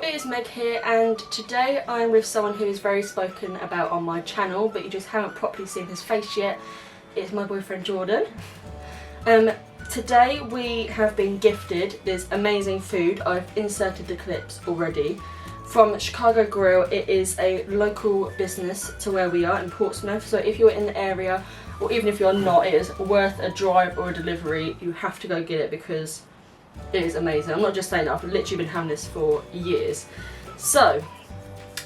it is Meg here, and today I'm with someone who is very spoken about on my channel, but you just haven't properly seen his face yet. It's my boyfriend Jordan. Today we have been gifted this amazing food. I've inserted the clips already. From Chicago Grill. It is a local business to where we are in Portsmouth, so if you're in the area, or even if you're not, it is worth a drive or a delivery. You have to go get it because it is amazing. I'm not just saying that, I've literally been having this for years. So,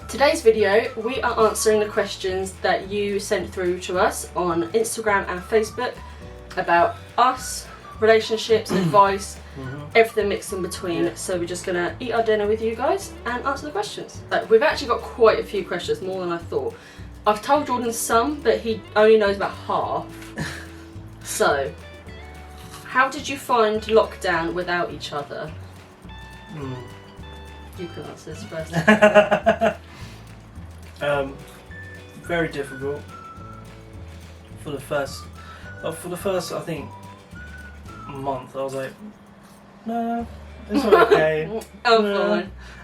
today's video, we are answering the questions that you sent through to us on Instagram and Facebook about us, relationships, advice, everything mixed in between. So we're just gonna eat our dinner with you guys and answer the questions. We've actually got quite a few questions, more than I thought. I've told Jordan some, but he only knows about half. So, how did you find lockdown without each other? You can answer this first. Very difficult. For the first, I think, month, I was like, no, it's okay.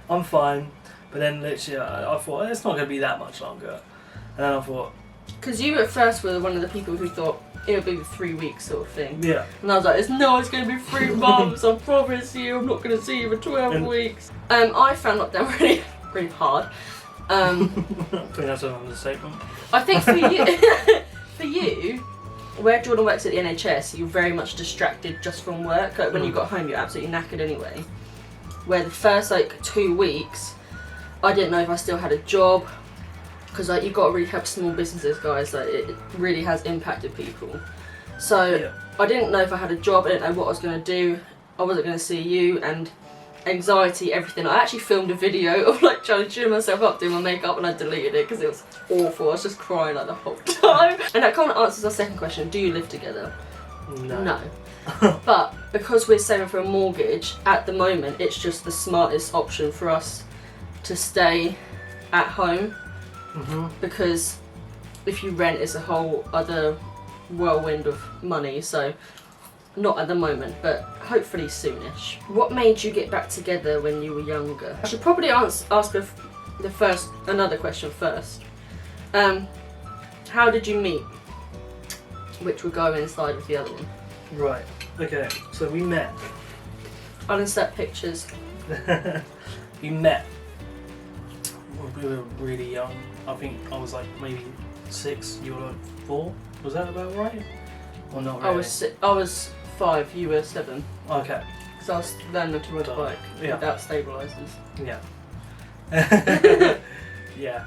I'm fine. But then literally, I thought it's not going to be that much longer. And then I thought, because you at first were one of the people who thought it would be 3 weeks sort of thing. Yeah. And I was like, it's going to be 3 months, I promise you, I'm not going to see you for 12 weeks. I found lockdown really hard. I think that's an understatement. I think for you, where Jordan works at the NHS, you're very much distracted just from work. Like when you got home, you're absolutely knackered anyway. Where the first 2 weeks, I didn't know if I still had a job. Because you've got to really help small businesses, guys. It really has impacted people. So yeah. I didn't know if I had a job. I didn't know what I was going to do. I wasn't going to see you, and anxiety, everything. I actually filmed a video of trying to cheer myself up doing my makeup, and I deleted it because it was awful. I was just crying the whole time. And that kind of answers our second question: do you live together? No. But because we're saving for a mortgage at the moment, it's just the smartest option for us to stay at home. Because if you rent, it's a whole other whirlwind of money. So not at the moment, but hopefully soonish. What made you get back together when you were younger? I should probably ask another question first. How did you meet? Which will go inside with the other one. Right. Okay. So we met. I'll insert pictures. We met. We were really young. I think I was maybe 6. You were 4. Was that about right? Or not really? I was 5. You were 7. Okay. Because I was learning to ride a bike without stabilisers. Yeah. Yeah.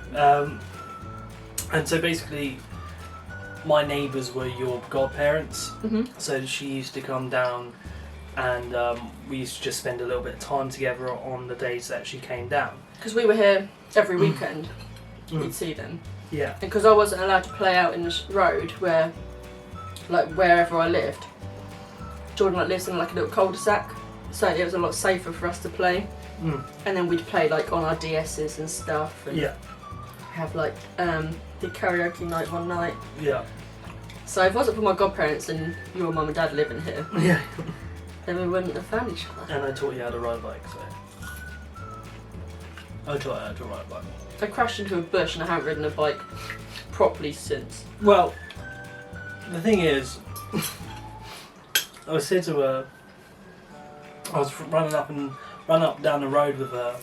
And so basically, my neighbours were your godparents. So she used to come down, and we used to just spend a little bit of time together on the days that she came down. Because we were here every weekend. We'd see them. Yeah. And because I wasn't allowed to play out in the road where, wherever I lived, Jordan lives in a little cul-de-sac, so it was a lot safer for us to play. And then we'd play on our DS's and stuff, and have the karaoke night one night. Yeah. So if it wasn't for my godparents and your mum and dad living here, then we wouldn't have found each other. And I taught you how to ride a bike, so I taught you how to ride a bike. I crashed into a bush and I haven't ridden a bike properly since. Well, the thing is, I said to her, I was running up down the road with her,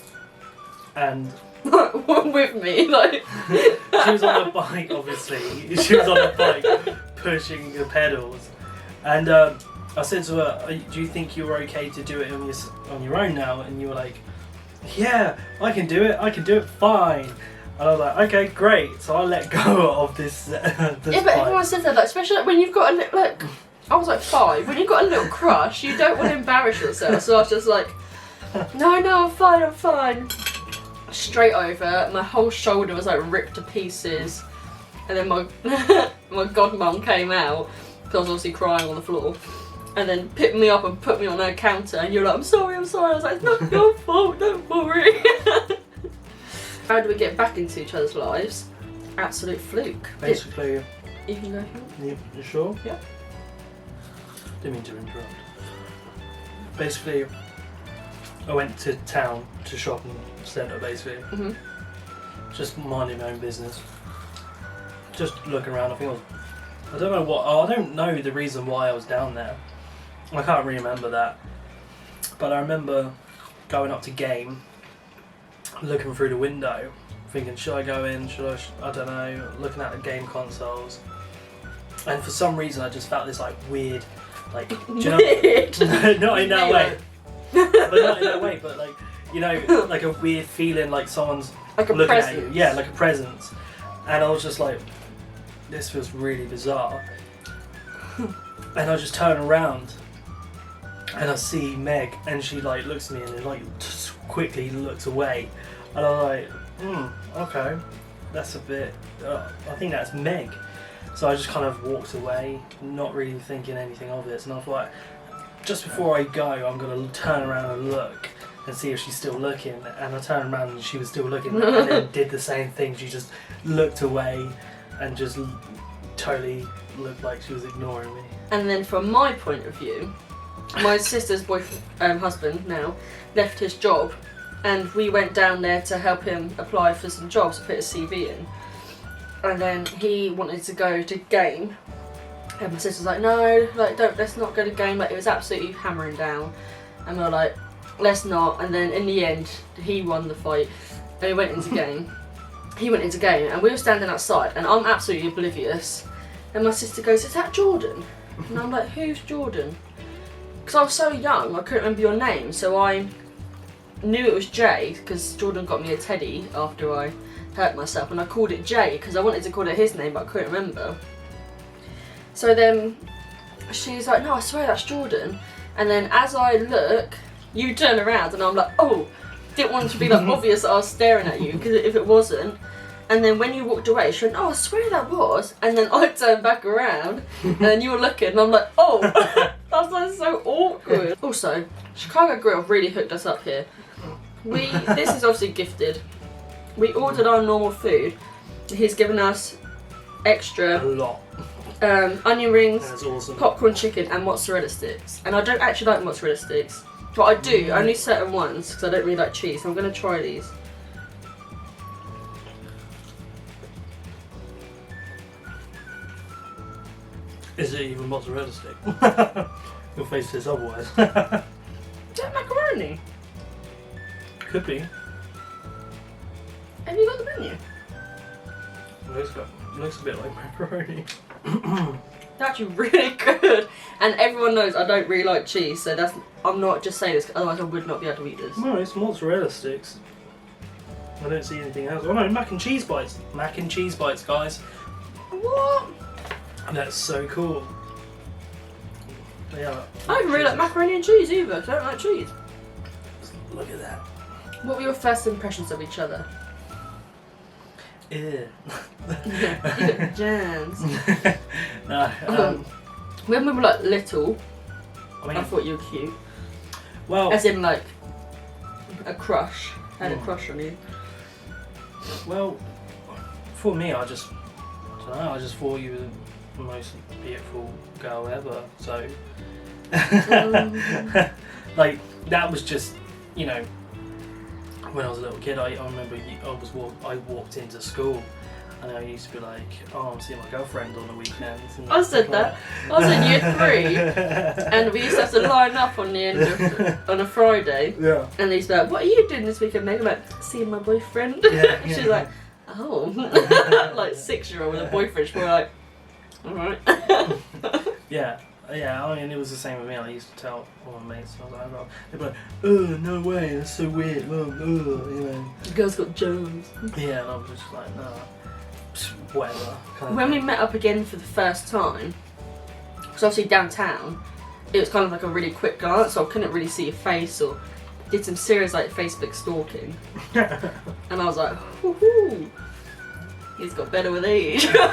and with me, she was on a bike, obviously. She was on a bike, pushing the pedals, and I said to her, "Do you think you're okay to do it on your own now?" And you were like, "Yeah, I can do it fine." And I was like, "Okay, great." So I let go of this. But everyone says that, especially when you've got a little. I was 5. When you've got a little crush, you don't want to embarrass yourself. So I was just like, "No, I'm fine." Straight over, my whole shoulder was ripped to pieces, and then my godmum came out because I was obviously crying on the floor. And then picked me up and put me on her counter, and you're like, I'm sorry. I was like, it's not your fault, don't worry. How do we get back into each other's lives? Absolute fluke. Basically. You can go here. You sure? Yeah. Didn't mean to interrupt. Basically, I went to town to shopping centre basically. Just minding my own business. Just looking around. I don't know the reason why I was down there. I can't really remember that. But I remember going up to game, looking through the window, thinking, should I go in? I don't know, looking at the game consoles. And for some reason I just felt this like weird, like, do you know? Not in that way. But not in that way, but like, you know, like a weird feeling like someone's like a looking presence. at you. Yeah, like a presence. And I was just like, this feels really bizarre. And I just turn around and I see Meg, and she like looks at me and then like just quickly looks away. And I'm like, okay, that's a bit, I think that's Meg. So I just kind of walked away, not really thinking anything of it. And I thought, just before I go, I'm going to turn around and look and see if she's still looking. And I turned around and she was still looking, and then did the same thing. She just looked away and just totally looked like she was ignoring me. And then from my point of view, my sister's husband now left his job, and we went down there to help him apply for some jobs, put his CV in. And then he wanted to go to game, and my sister's like, no, like let's not go to game. Like, it was absolutely hammering down, and we were like, let's not. And then in the end, he won the fight, and he went into game. He went into game, and we were standing outside, and I'm absolutely oblivious. And my sister goes, is that Jordan? And I'm like, who's Jordan? Because I was so young, I couldn't remember your name, so I knew it was Jay, because Jordan got me a teddy after I hurt myself, and I called it Jay because I wanted to call it his name, but I couldn't remember. So then she's like, no, I swear that's Jordan. And then as I look, you turn around, and I'm like, oh, didn't want it to be like obvious that I was staring at you, because if it wasn't. And then when you walked away, she went, oh, I swear that was. And then I turned back around, and then you were looking, and I'm like, oh, that's like so awkward. Also, Chicago Grill really hooked us up here. This is obviously gifted. We ordered our normal food. He's given us extra A lot. onion rings, That's awesome. popcorn chicken, and mozzarella sticks. And I don't actually like mozzarella sticks, but I do, only certain ones, because I don't really like cheese. So I'm going to try these. Is it even mozzarella stick? Your face says otherwise. Is that macaroni? Could be. Have you got the menu? Looks a bit like macaroni. It's actually really good. And everyone knows I don't really like cheese, so I'm not just saying this, otherwise I would not be able to eat this. No, it's mozzarella sticks. I don't see anything else. Oh no, mac and cheese bites. Mac and cheese bites, guys. What? That's so cool. Yeah. I don't really like macaroni and cheese either, because I don't like cheese. Look at that. What were your first impressions of each other? Ew. You got jams. No, When we were like little, I mean, I thought you were cute. well, As in like a crush. Had a crush on you. well, for me, I just don't know. I just thought you were the most beautiful girl ever. So, like that was just, you know, when I was a little kid. I remember I walked into school. And I used to be like, oh, I'm seeing my girlfriend on the weekends. And I said that. I was in year 3, and we used to have to line up on the end of, on a Friday. Yeah. And they used to be like, what are you doing this weekend, Meg? I'm like, seeing my boyfriend. Yeah, She's yeah. like, oh. Like 6-year-old with a boyfriend. She's like, alright. Yeah. Yeah, I mean, it was the same with me. I used to tell all my mates, I was like, oh, they'd be like, oh, no way, that's so weird. Oh, you know. The girl's got germs. Yeah, and I was just like, no. Whatever. When we met up again for the first time, because obviously downtown, it was kind of like a really quick glance, so I couldn't really see your face, or did some serious like Facebook stalking. And I was like, woohoo, he's got better with age. What's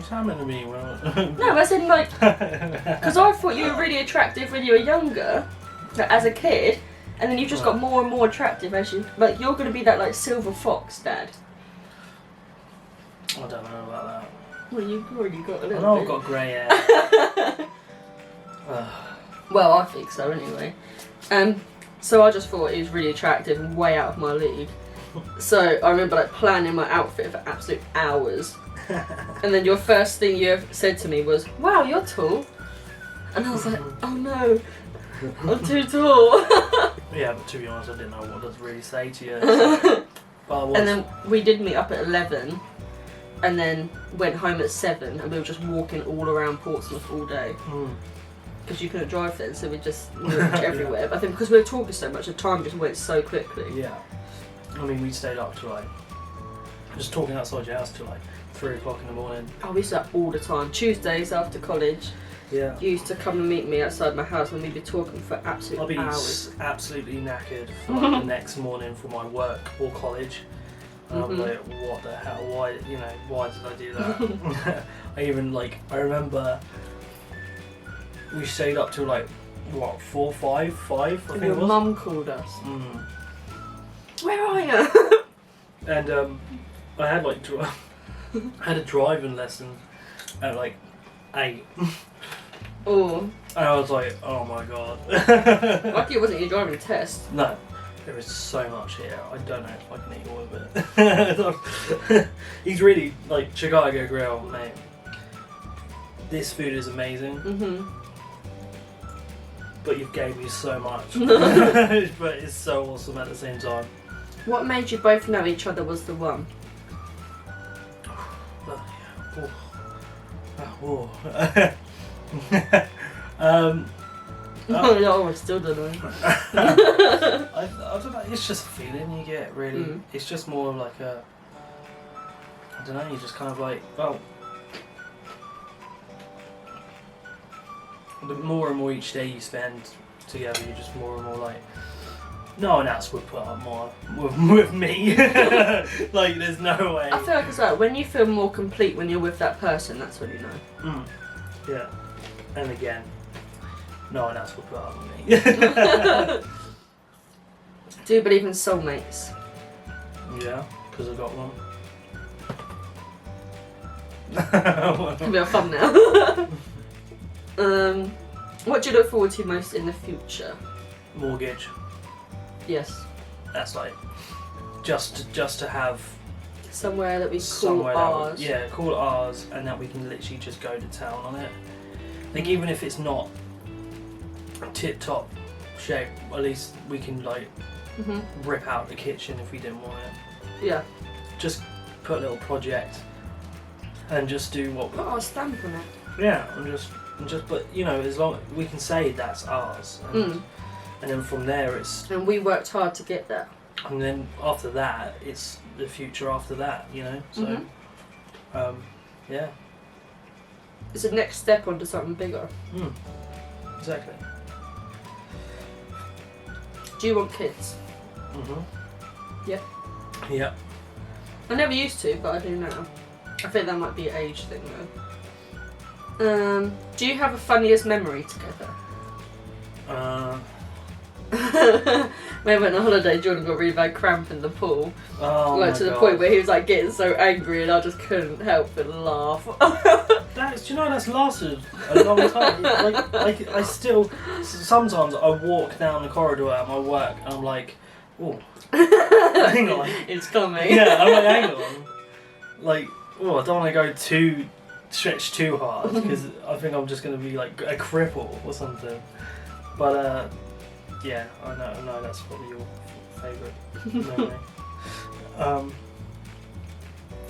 happening to me? No, I said like, because I thought you were really attractive when you were younger, like, as a kid, and then you've just got more and more attractive as you, like, you're going to be that like silver fox dad. I don't know about that. Well, you've already got a I little know bit. I've got grey hair. Well, I think so anyway. So I just thought he was really attractive and way out of my league. So I remember like planning my outfit for absolute hours. And then your first thing you ever said to me was, "Wow, you're tall." And I was like, "Oh no, I'm too tall." Yeah, but to be honest, I didn't know what to really say to you. So, but I was. And then we did meet up at 11, and then went home at 7, and we were just walking all around Portsmouth all day. Because you couldn't drive then, so we just walked everywhere. But I think because we were talking so much, the time just went so quickly. Yeah. I mean, we stayed up till like, just talking outside your house till like 3 o'clock in the morning. Oh, we used to do that all the time. Tuesdays after college, Yeah. you used to come and meet me outside my house, and we'd be talking for absolute I'll be hours. absolutely knackered for like, the next morning for my work or college. And I'm like, what the hell? Why? Why did I do that? I remember we stayed up till like what 4, 5, I think And it your was. mum called us. Where are you? And I had like I had a driving lesson at like 8. Oh, And I was like, oh my god. lucky it wasn't your driving test. No, there is so much here. I don't know if I can eat all of it. He's really like Chicago Grill, mate. This food is amazing. But you've gave me so much. But it's so awesome at the same time. What made you both know each other was the one? No, I still don't know. I don't know, it's just a feeling you get, really. It's just more of like a, I don't know, you just kind of like, well, the more and more each day you spend together, you're just more and more like, no one else would put up more with me. Like, there's no way. I feel like it's like when you feel more complete when you're with that person, that's when you know. Yeah. And again, no one else would put up with me. Do you believe in soulmates? Yeah, because I got one. Can be a thumbnail. What do you look forward to most in the future? Mortgage. Yes. That's like just to have Somewhere that we call somewhere ours. call it ours, and that we can literally just go to town on it. Like, even if it's not tip top shape, at least we can like rip out the kitchen if we didn't want it. Yeah. Just put a little project and just do what. Put our stamp on it. Yeah, and just but as long we can say that's ours, and then from there it's. And we worked hard to get that. And then after that, it's the future after that, So, yeah. It's the next step onto something bigger. Exactly. Do you want kids? Yeah. Yeah. I never used to, but I do now. I think that might be an age thing though. Do you have a funniest memory together? When we went on holiday, Jordan got really bad cramp in the pool. Oh like my to the God. point where he was like getting so angry, and I just couldn't help but laugh. That's lasted a long time. like I still sometimes I walk down the corridor at my work and I'm like, oh, hang on, It's coming. yeah, I'm like, hang on, like, oh, I don't want to go stretch too hard because I think I'm just gonna be like a cripple or something. But yeah, I know that's probably your favourite memory.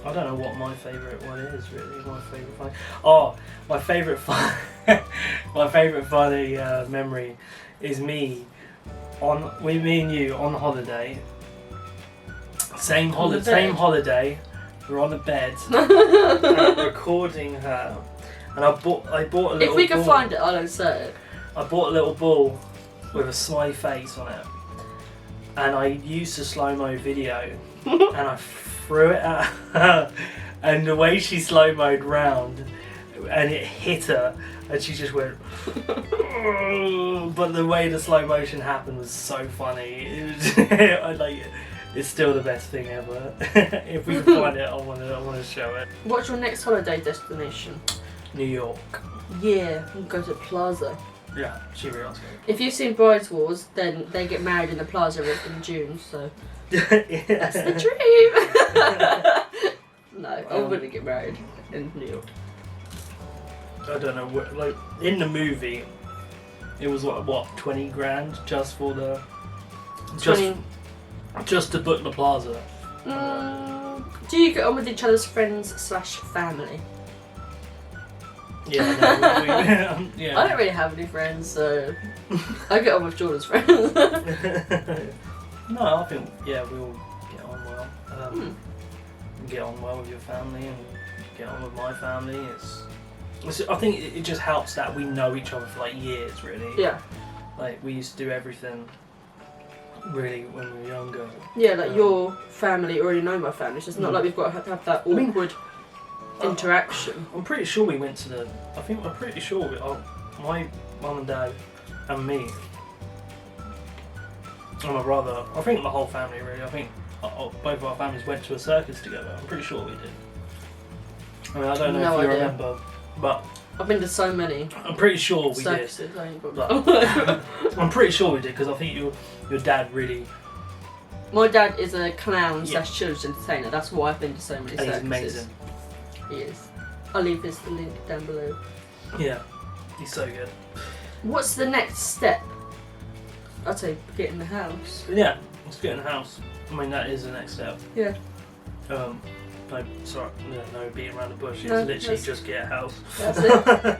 I don't know what my favourite one is really. My favourite funny. Oh, my favourite funny memory is me and you on holiday. Same holiday. We're on the bed and I'm recording her, and I bought a little. If we can ball. find it, I'll insert it. I bought a little ball with a smiley face on it, and I used a slow-mo video and I threw it at her, and the way she slow-moed round and it hit her and she just went but the way the slow motion happened was so funny. It was, it's still the best thing ever. If we can find it, I want to show it. What's your next holiday destination? New York. Yeah, we'll go to Plaza. Yeah, she really wants to If you've seen Brides Wars, then they get married in the plaza in June, so go. that's the dream. No, I wouldn't get married in New York. I don't know, like, in the movie, it was what, 20 grand just for the... Just to book the plaza. Do you get on with each other's friends / family? Yeah, yeah. I don't really have any friends, so I get on with Jordan's friends. No, I think, yeah, we all get on well. Get on well with your family and get on with my family. I think it just helps that we know each other for like years, really. Yeah. Like, we used to do everything really when we were younger. Yeah, like your family already know my family, so it's not like we've got to have that awkward interaction. I'm pretty sure we went to I'm pretty sure my mum and dad and me and my brother, I think the whole family really, I think both of our families went to a circus together. I'm pretty sure we did. I mean, I don't know if you remember, but I've been to so many. I'm pretty sure we circuses, did. I'm pretty sure we did, because I think your dad really... My dad is a clown / children's entertainer. That's why I've been to so many circuses. He's amazing. He is. I'll leave the link down below. Yeah, he's so good. What's the next step? I'd say get in the house. Yeah, let's get in the house. I mean, that is the next step. Yeah. No beating around the bush. It's No, literally just get a house. That's it.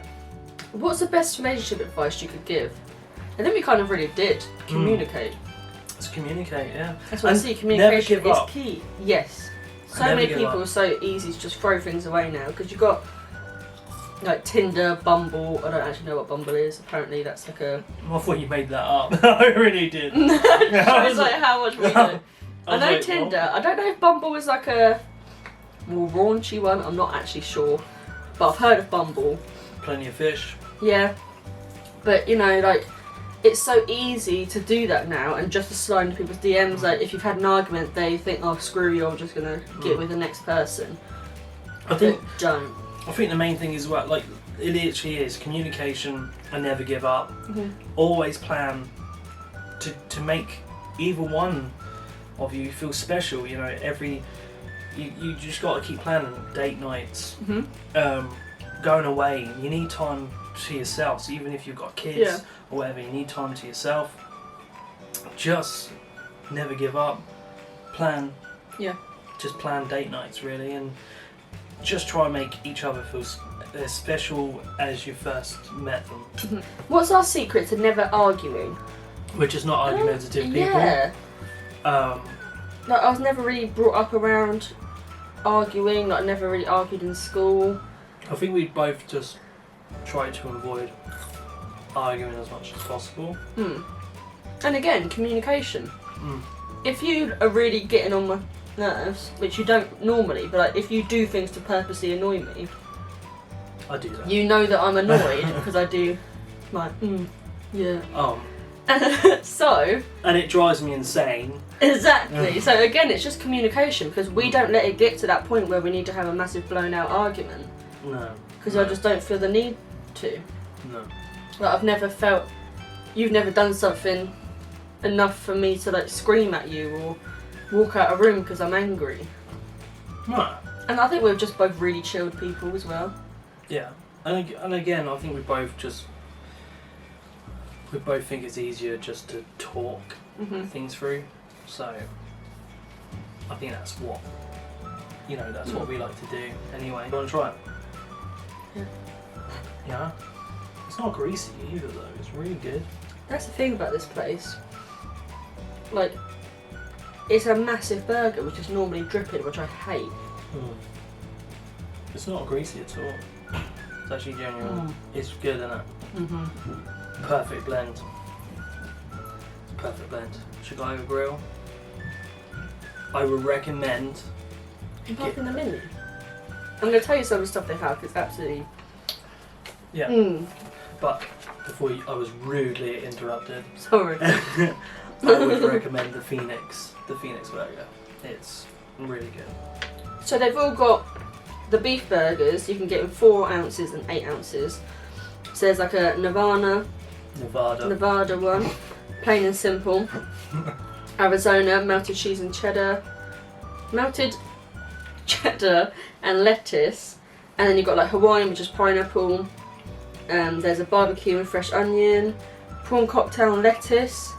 What's the best relationship advice you could give? I think we kind of really did. Communicate. Let's communicate, yeah. That's what I see. Communication is key. Yes. So Never many give people up. are so easy to just throw things away now, because you've got like Tinder, Bumble. I don't actually know what Bumble is. Apparently that's like a... I thought you made that up. I really did. It's like how much we know. I know like, Tinder. what? I don't know if Bumble is like a more raunchy one. I'm not actually sure. But I've heard of Bumble. Plenty of fish. Yeah. But you know, like, it's so easy to do that now and just to slide into people's DMs. Like, if you've had an argument, they think, oh, screw you, I'm just going to get with the next person. I think the main thing is what, like, it literally is communication and never give up. Always plan to make either one of you feel special. You know, you just got to keep planning date nights, going away. You need time to yourself. So even if you've got kids or whatever, you need time to yourself. Just never give up. Plan. Yeah. Just plan date nights, really, and just try and make each other feel as special as you first met them. What's our secret to never arguing? We're just not argumentative people. Yeah. Like, I was never really brought up around arguing. Like, I never really argued in school. I think we both just try to avoid arguing as much as possible. And again, communication. If you are really getting on my nerves, which you don't normally, but like, if you do things to purposely annoy me, I do that. you know that I'm annoyed because I do like, yeah. So. And it drives me insane. Exactly. So again, it's just communication, because we don't let it get to that point where we need to have a massive blown out argument. No. Because I just don't feel the need to. No. Like, I've never felt you've never done something enough for me to like scream at you or walk out of a room because I'm angry. No. And I think we're just both really chilled people as well. Yeah. And again, I think we both think it's easier just to talk things through. So I think that's what we like to do anyway. You want to try it? Yeah. Yeah. It's not greasy either though. It's really good. That's the thing about this place. Like, it's a massive burger which is normally dripping, which I hate. It's not greasy at all. It's actually genuine. It's good, isn't it? Perfect blend. Perfect blend. Chicago Grill. I would recommend. Apart from the menu. I'm going to tell you some of the stuff they have, because it's absolutely... Yeah. But before I was rudely interrupted. Sorry. I would recommend the Phoenix burger. It's really good. So they've all got the beef burgers. You can get in 4 ounces and 8 ounces. So there's like a Nirvana, Nevada one, plain and simple. Arizona, melted cheese and cheddar. Melted cheddar and lettuce. And then you've got like Hawaiian, which is pineapple. There's a barbecue and fresh onion. Prawn cocktail and lettuce.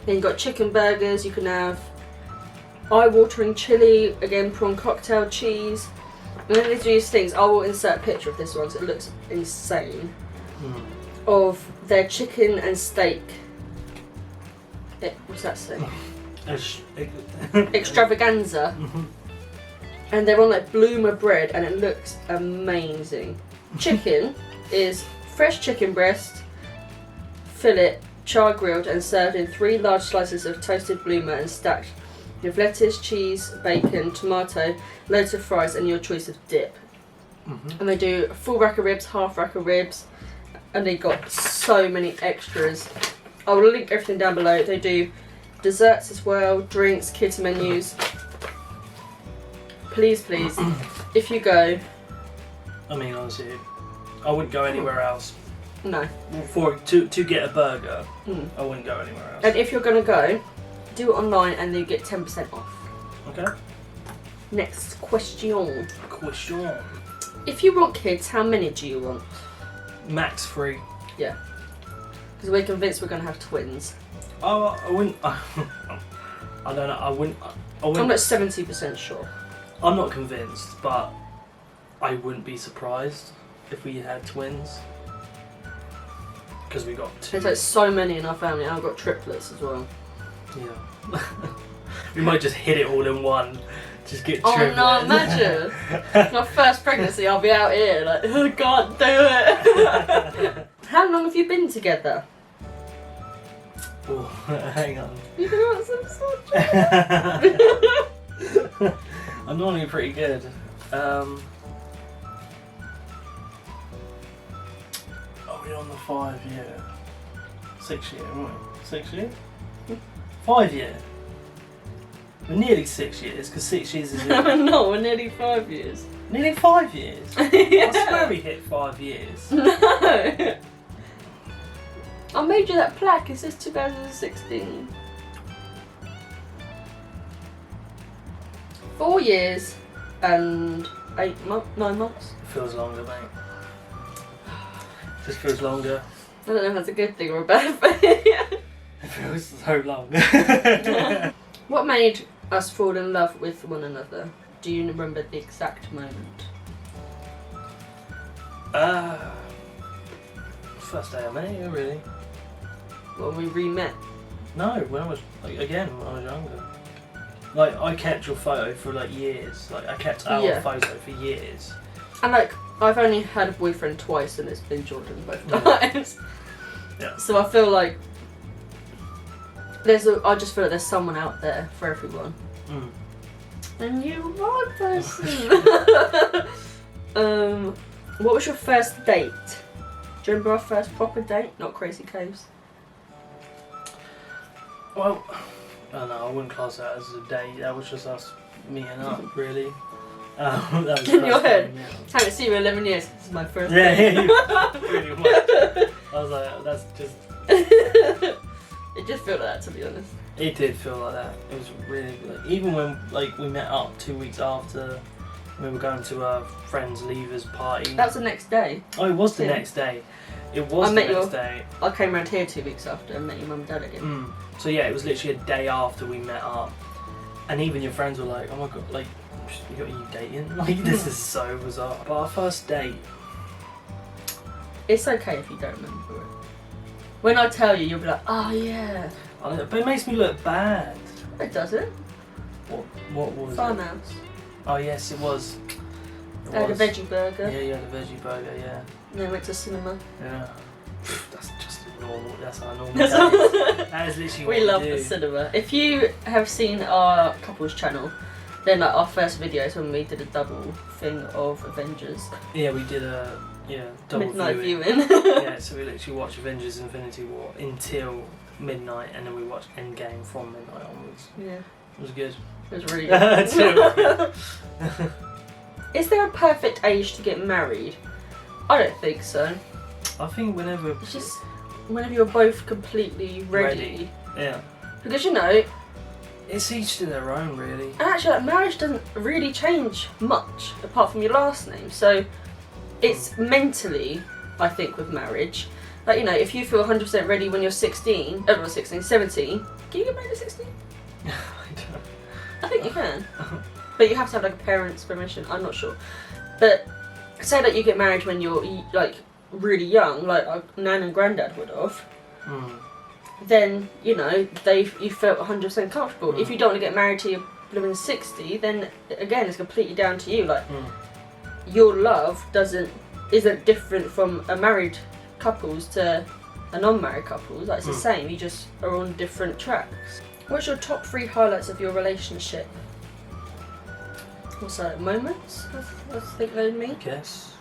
Then you've got chicken burgers. You can have eye-watering chili, again prawn cocktail, cheese. And then they do these things. I will insert a picture of this one, so it looks insane. Of their chicken and steak. What's that say? Extravaganza. And they're on like bloomer bread, and it looks amazing. Chicken is fresh chicken breast, fillet, char grilled, and served in 3 large slices of toasted bloomer and stacked with lettuce, cheese, bacon, tomato, loads of fries, and your choice of dip. And they do a full rack of ribs, half rack of ribs, and they got so many extras. I will link everything down below. They do desserts as well, drinks, kids menus. Please, please, if you go. I mean, honestly, I wouldn't go anywhere else. No. To get a burger, I wouldn't go anywhere else. And if you're gonna go, do it online, and you get 10% off. Okay. Next question. Question. If you want kids, how many do you want? Max 3. Yeah. Because we're convinced we're gonna have twins. Oh, I wouldn't. I don't know. I wouldn't. I'm like 70% sure. I'm not convinced, but I wouldn't be surprised if we had twins. Because we got 2. There's like so many in our family, and I've got triplets as well. Yeah. We might just hit it all in one. Just get triplets. Oh no, imagine! My first pregnancy, I'll be out here like, oh God, do it! How long have you been together? Oh, hang on. You can want some sort. I'm normally pretty good. Are we on the 5-year? 6-year, aren't we? 6 years? 5 year? We're nearly 6 years, because 6 years is... No, we're nearly 5 years. Nearly 5 years? Yeah. I swear we hit 5 years. No! I made you that plaque, it says 2016. 4 years and 9 months. It feels longer, mate. Just feels longer. I don't know if that's a good thing or a bad thing. It feels so long. What made us fall in love with one another? Do you remember the exact moment? First day I met you, really. When we re-met? No, when I was, like, again, when I was younger. Like, I kept your photo for, like, years. Like, I kept our photo for years. And, like, I've only had a boyfriend twice, and it's been Jordan both times. Yeah. So I feel like I just feel like there's someone out there for everyone. And you are one person. What was your first date? Do you remember our first proper date? Not Crazy Caves. Well, I don't know, I wouldn't class that as a date. That was just us meeting up, really. That was In your head? Yeah. Haven't seen you in 11 years. This is my first Yeah, date. pretty much. I was like, that's just... It just felt like that, to be honest. It did feel like that. It was really like, even when like we met up 2 weeks after we were going to a friend's leavers party. That was the next day. Oh, it was the next day. It was the next day. I came around here 2 weeks after and met your mum and dad again. So yeah, it was literally a day after we met up, and even your friends were like, "Oh my god, like, are you dating? Like, this is so bizarre." But our first date. It's okay if you don't remember it. When I tell you, you'll be like, "Oh yeah." But it makes me look bad. It doesn't. What was it? Farmhouse. Oh yes, it was. I had a veggie burger. Yeah, you had a veggie burger. Yeah. And then went to cinema. Yeah. That's just normal. That's our normal. That is literally what we love do. the cinema. If you have seen our couples channel, then like our first video is when we did a double thing of Avengers. Yeah, we did a double midnight viewing. Yeah, so we literally watched Avengers Infinity War until midnight, and then we watched Endgame from midnight onwards. Yeah. It was good. It was really good. Is there a perfect age to get married? I don't think so. I think whenever It's just whenever you're both completely ready. Yeah. Because you know, It's each to their own, really. and actually, like, marriage doesn't really change much apart from your last name. So it's mentally, I think, with marriage. Like, you know, if you feel 100% ready when you're 16, not 16, 17, can you get married at 16? I don't. I think you can. But you have to have like a parent's permission. I'm not sure. But say that you get married when you're like really young, like Nan and Granddad would have. Then you know you felt 100% comfortable. If you don't want to get married till you're living 60, then again it's completely down to you. Like your love isn't different from a married couples to a non-married couples. Like it's the same. You just are on different tracks. What's your top 3 highlights of your relationship? What's that? Moments? I think they'd mean. Guess.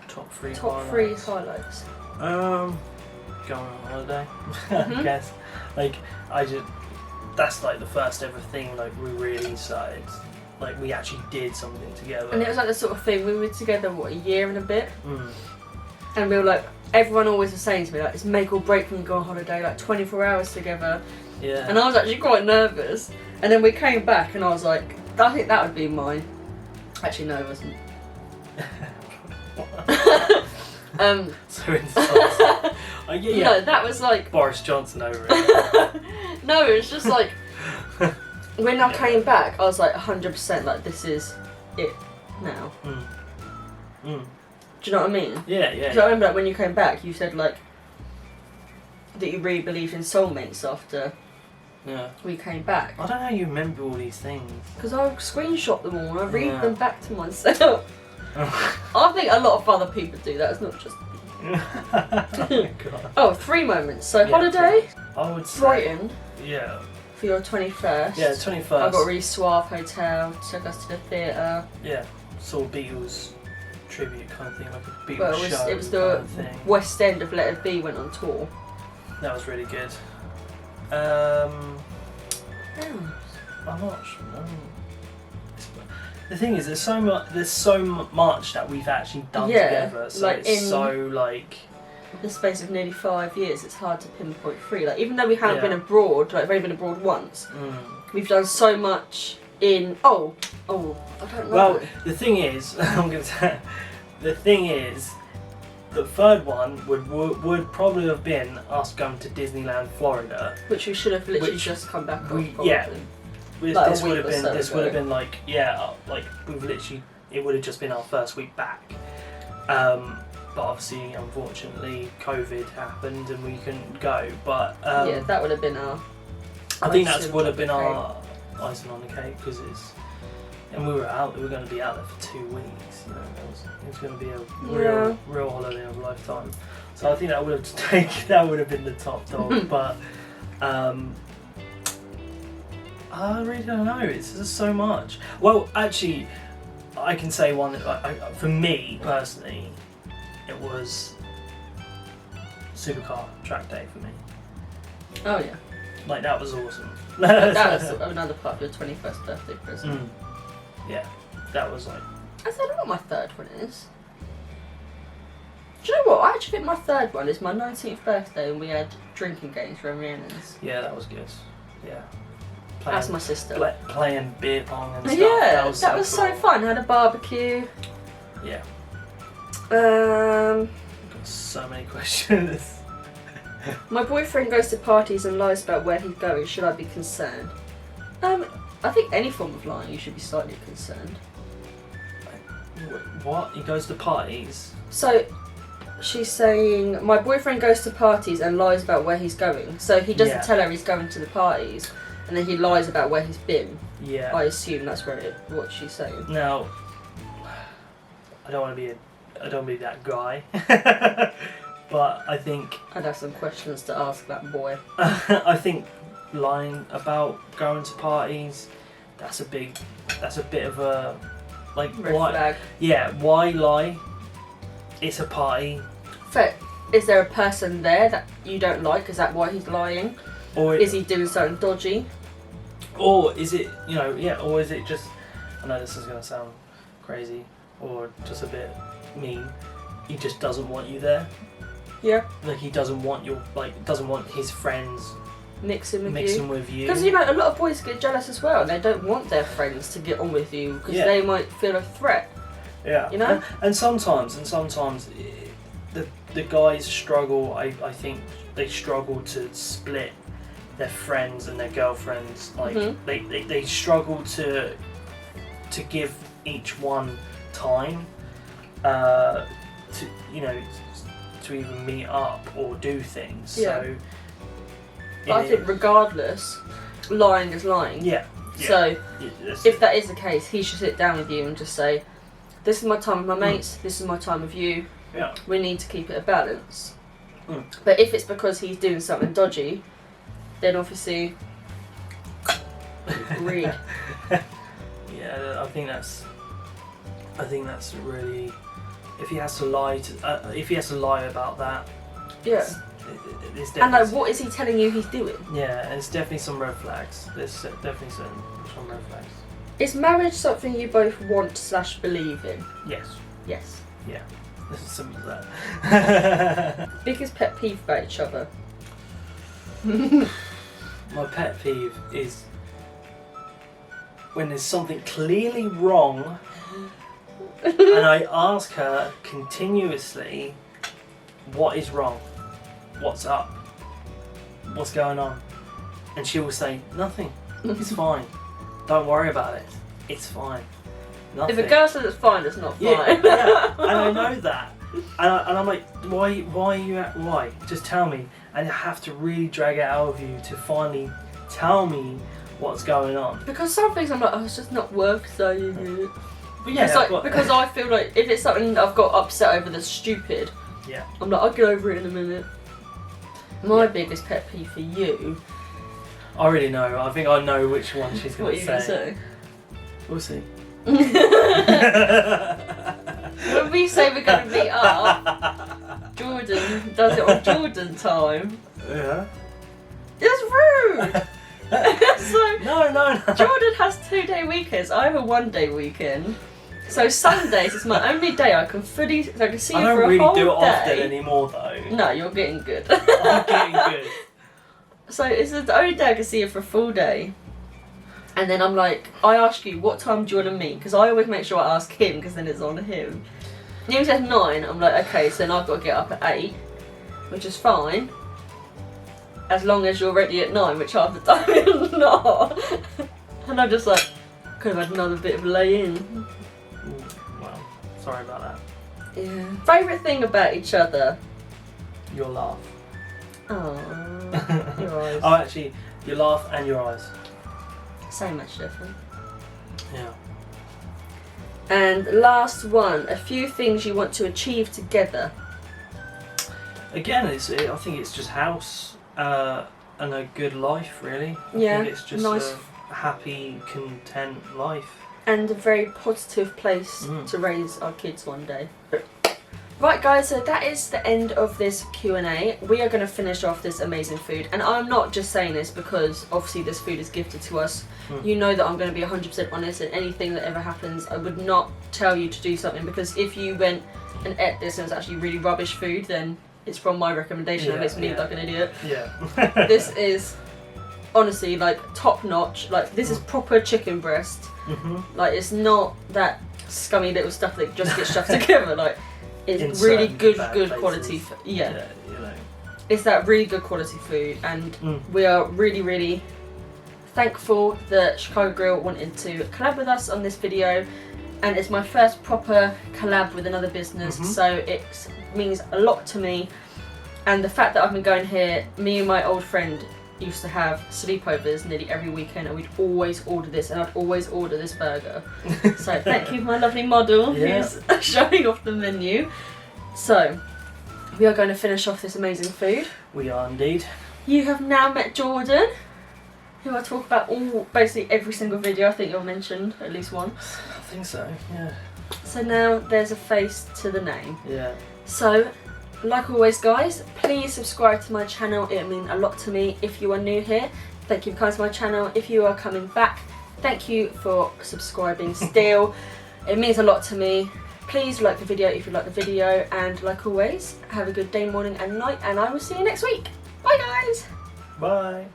Top 3 Top highlights. 3 highlights. Going on holiday. I guess. Like that's like the first ever thing like we really started. Like we actually did something together. And it was like the sort of thing, we were together, what, a year and a bit? And we were like, everyone always was saying to me, like, it's make or break when you go on holiday, like 24 hours together. Yeah. And I was actually quite nervous. And then we came back and I was like, I think that would be mine. Actually, no, it wasn't. So insulting. Yeah. No, that was like... Boris Johnson over it. No, it was just like... when I came back, I was like 100% like, this is it now. Do you know what I mean? Yeah. Because I remember like, when you came back, you said like that you really believed in soulmates after we came back. I don't know how you remember all these things. Because I screenshot them all and I read them back to myself. I think a lot of other people do that. It's not just. God. Oh, 3 moments. So holiday, I would say Brighton. Yeah. For your 21st. Yeah, 21st. I got a really suave hotel. Took us to the theatre. Yeah. Saw Beatles tribute kind of thing, like a Beatles Well, show. it was kind the of thing. West End of Let It Be went on tour. That was really good. I'm not sure. The thing is, there's so much that we've actually done together. So like it's so like. In the space of nearly 5 years, it's hard to pinpoint 3. Like even though we haven't been abroad, like we've only been abroad once, we've done so much in. Oh, I don't know. Well, the thing is, I'm gonna say, the thing is, the third one would probably have been us going to Disneyland, Florida, which we should have literally just come back on. Like this would have been like we've literally, it would have just been our first week back. But obviously, unfortunately, COVID happened and we couldn't go. But yeah, that would have been our. I think that would have been our icing on the cake because and we were going to be out there for 2 weeks. You know, it was going to be a real holiday of a lifetime. So I think that would have been the top dog. But I really don't know. It's just so much. Well, actually, I can say one that for me personally, it was supercar track day for me. Oh yeah. Like that was awesome. That was another part of your 21st birthday present. Yeah, that was like. I don't know what my third one is. Do you know what? I actually think my third one is my 19th birthday and we had drinking games for Rhiannon's. Yeah, that was good. Yeah. That's my sister. Playing beer pong and stuff. Yeah, that was so fun. Had a barbecue. Yeah. Um. Got so many questions. My boyfriend goes to parties and lies about where he's going. Should I be concerned? I think any form of lying, you should be slightly concerned. What? He goes to parties? So, she's saying, my boyfriend goes to parties and lies about where he's going. So he doesn't tell her he's going to the parties, and then he lies about where he's been. Yeah. I assume that's what she's saying. Now, I don't want to be that guy. But I think I'd have some questions to ask that boy. I think lying about going to parties, that's a bit of a like Red why flag. Yeah, why lie? It's a party. So, is there a person there that you don't like? Is that why he's lying? Or is he doing something dodgy? Or is it, or is it just, I know this is going to sound crazy or just a bit mean, he just doesn't want you there? Yeah. Like he doesn't want his friends Mixing with you. Because, you know, a lot of boys get jealous as well, and they don't want their friends to get on with you because they might feel a threat. Yeah. You know? And sometimes the guys struggle, I think they struggle to split their friends and their girlfriends. Like they struggle to give each one time to even meet up or do things. Yeah. So I think regardless, lying is lying. Yeah. So if that is the case, he should sit down with you and just say, this is my time with my mates, this is my time with you. Yeah. We need to keep it a balance. But if it's because he's doing something dodgy, then obviously read. Yeah, I think that's really, if he has to lie about that. Yeah. It's and like, what is he telling you he's doing? Yeah, and it's definitely some red flags. There's definitely some red flags. Is marriage something you both want / believe in? Yes. Yes. Yeah. This is simple as that. Biggest pet peeve about each other? My pet peeve is when there's something clearly wrong and I ask her continuously, what is wrong? What's up? What's going on? And she will say, nothing. It's fine. Don't worry about it. It's fine. Nothing. If a girl says it's fine, it's not fine. Yeah. And I know that. And I'm like, why? Just tell me. And I have to really drag it out of you to finally tell me what's going on. Because some things I'm like, oh, it's just not worth saying it. But yeah, because I feel like if it's something I've got upset over that's stupid, I'm like, I'll get over it in a minute. My biggest pet peeve for you. I already know. I think I know which one she's going to say. What are you going to say? We'll see. When we say we're going to meet up, Jordan does it on Jordan time. Yeah. It's rude! So, No. Jordan has 2-day weekends. I have a 1-day weekend. So Sundays is my only day I can see you for a whole day. I don't really do it often anymore though. No, you're getting good. I'm getting good. So it's the only day I can see you for a full day. And then I'm like, I ask you, what time do you want to meet? Because I always make sure I ask him, because then it's on him. And he says 9. I'm like, okay, so then I've got to get up at 8, which is fine. As long as you're ready at 9, which half the time you're not. And I'm just like, could have had another bit of lay-in. Well, sorry about that. Yeah. Favourite thing about each other? Your laugh. Oh, your eyes. Oh, actually, your laugh and your eyes. So much different. Yeah. And last one, a few things you want to achieve together. Again, I think it's just house and a good life, really. I think it's just nice. a happy, content life. And a very positive place to raise our kids one day. Right guys, so that is the end of this Q&A. We are going to finish off this amazing food. And I'm not just saying this because obviously this food is gifted to us. You know that I'm going to be 100% honest, and anything that ever happens, I would not tell you to do something, because if you went and ate this and it's actually really rubbish food, then it's from my recommendation and it makes me look like an idiot. Yeah. This is honestly like top notch. Like this is proper chicken breast. Like it's not that scummy little stuff that just gets shoved together. Like it's really good quality. Yeah, you know. It's that really good quality food, and we are really, really thankful that Chicago Grill wanted to collab with us on this video. And it's my first proper collab with another business, so it means a lot to me. And the fact that I've been going here, me and my old friend used to have sleepovers nearly every weekend, and we'd always order this, and I'd always order this burger. So thank you, my lovely model, who's showing off the menu. So we are going to finish off this amazing food. We are indeed. You have now met Jordan, who I talk about basically every single video. I think you're mentioned at least once. I think so, yeah. So now there's a face to the name. Yeah. So, like always guys, please subscribe to my channel. It means a lot to me. If you are new here, thank you for coming to my channel. If you are coming back, thank you for subscribing still. It means a lot to me. Please like the video if you like the video, and like always, have a good day, morning and night, and I will see you next week. Bye guys! Bye.